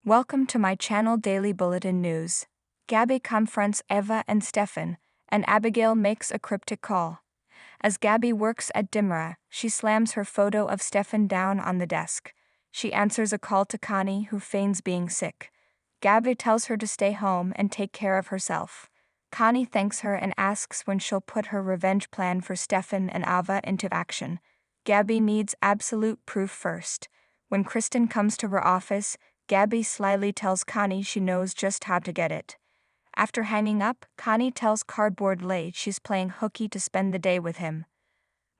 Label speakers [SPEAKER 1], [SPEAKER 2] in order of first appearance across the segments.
[SPEAKER 1] Welcome to my channel Daily Bulletin News. Gabi confronts Ava and Stefan, and Abigail makes a cryptic call. As Gabi works at Dimra, she slams her photo of Stefan down on the desk. She answers a call to Connie, who feigns being sick. Gabi tells her to stay home and take care of herself. Connie thanks her and asks when she'll put her revenge plan for Stefan and Ava into action. Gabi needs absolute proof first. When Kristen comes to her office, Gabi slyly tells Connie she knows just how to get it. After hanging up, Connie tells Cardboard Lay she's playing hooky to spend the day with him.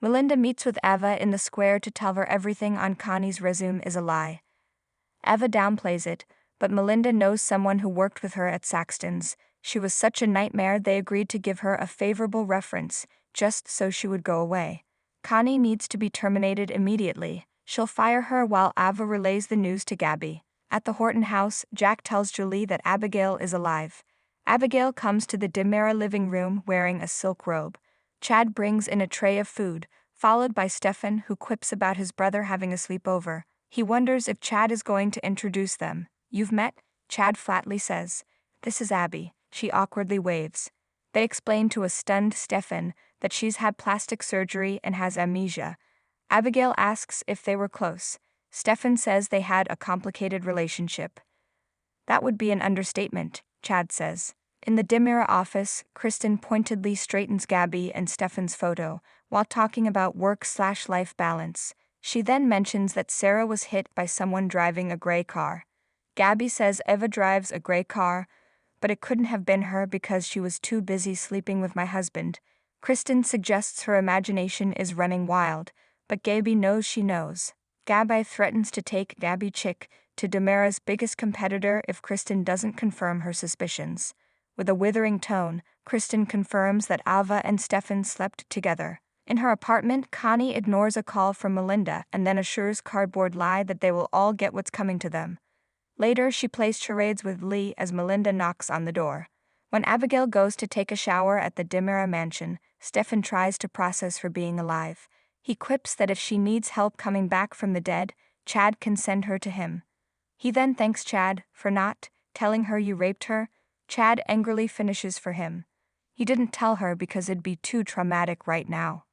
[SPEAKER 1] Melinda meets with Ava in the square to tell her everything on Connie's resume is a lie. Ava downplays it, but Melinda knows someone who worked with her at Saxton's. She was such a nightmare they agreed to give her a favorable reference, just so she would go away. Connie needs to be terminated immediately. She'll fire her while Ava relays the news to Gabi. At the Horton house, Jack tells Julie that Abigail is alive. Abigail comes to the Dimera living room wearing a silk robe. Chad brings in a tray of food, followed by Stefan, who quips about his brother having a sleepover. He wonders if Chad is going to introduce them. "You've met?" Chad flatly says. "This is Abby." She awkwardly waves. They explain to a stunned Stefan that she's had plastic surgery and has amnesia. Abigail asks if they were close. Stefan says they had a complicated relationship. "That would be an understatement," Chad says. In the Dimera office, Kristen pointedly straightens Gabi and Stefan's photo while talking about work/life balance. She then mentions that Sarah was hit by someone driving a gray car. Gabi says Ava drives a gray car, but it couldn't have been her because she was too busy sleeping with my husband. Kristen suggests her imagination is running wild, but Gabi knows she knows. Gabi threatens to take Gabi Chick to Dimera's biggest competitor if Kristen doesn't confirm her suspicions. With a withering tone, Kristen confirms that Ava and Stefan slept together. In her apartment, Connie ignores a call from Melinda and then assures Cardboard Lie that they will all get what's coming to them. Later, she plays charades with Lee as Melinda knocks on the door. When Abigail goes to take a shower at the Dimera mansion, Stefan tries to process her being alive. He quips that if she needs help coming back from the dead, Chad can send her to him. He then thanks Chad for not telling her you raped her. Chad angrily finishes for him. He didn't tell her because it'd be too traumatic right now.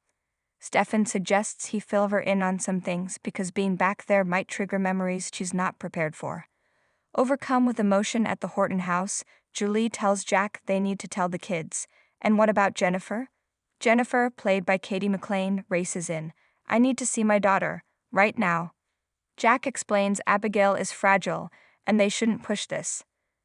[SPEAKER 1] Stefan suggests he fill her in on some things because being back there might trigger memories she's not prepared for. Overcome with emotion at the Horton house, Julie tells Jack they need to tell the kids. And what about Jennifer? Jennifer, played by Katie McLean, races in. "I need to see my daughter, right now." Jack explains Abigail is fragile, and they shouldn't push this.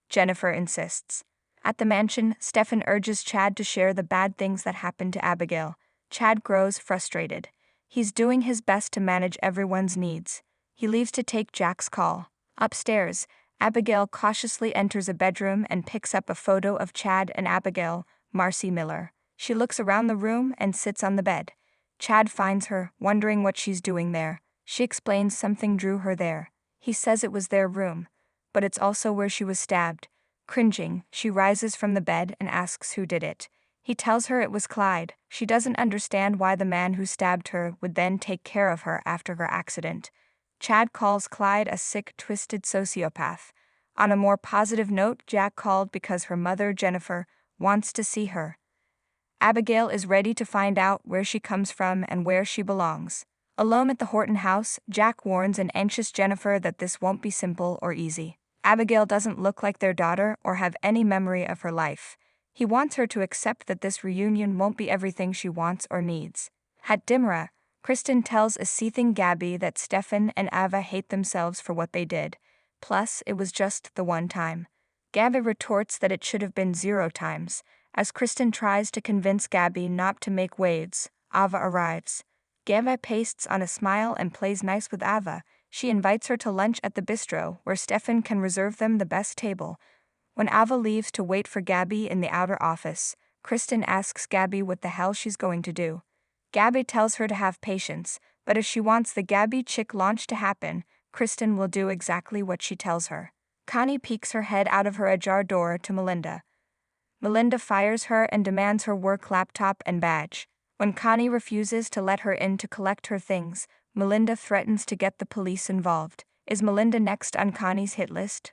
[SPEAKER 1] Jennifer insists. At the mansion, Stefan urges Chad to share the bad things that happened to Abigail. Chad grows frustrated. He's doing his best to manage everyone's needs. He leaves to take Jack's call. Upstairs, Abigail cautiously enters a bedroom and picks up a photo of Chad and Abigail, Marcy Miller. She looks around the room and sits on the bed. Chad finds her, wondering what she's doing there. She explains something drew her there. He says it was their room, but it's also where she was stabbed. Cringing, she rises from the bed and asks who did it. He tells her it was Clyde. She doesn't understand why the man who stabbed her would then take care of her after her accident. Chad calls Clyde a sick, twisted sociopath. On a more positive note, Jack called because her mother, Jennifer, wants to see her. Abigail is ready to find out where she comes from and where she belongs. Alone at the Horton house, Jack warns an anxious Jennifer that this won't be simple or easy. Abigail doesn't look like their daughter or have any memory of her life. He wants her to accept that this reunion won't be everything she wants or needs. At Dimera, Kristen tells a seething Gabi that Stefan and Ava hate themselves for what they did. Plus, it was just the one time. Gabi retorts that it should have been 0 times. As Kristen tries to convince Gabi not to make waves, Ava arrives. Gabi pastes on a smile and plays nice with Ava. She invites her to lunch at the bistro, where Stefan can reserve them the best table. When Ava leaves to wait for Gabi in the outer office, Kristen asks Gabi what the hell she's going to do. Gabi tells her to have patience, but if she wants the Gabi Chick launch to happen, Kristen will do exactly what she tells her. Connie peeks her head out of her ajar door to Melinda. Melinda fires her and demands her work laptop and badge. When Connie refuses to let her in to collect her things, Melinda threatens to get the police involved. Is Melinda next on Connie's hit list?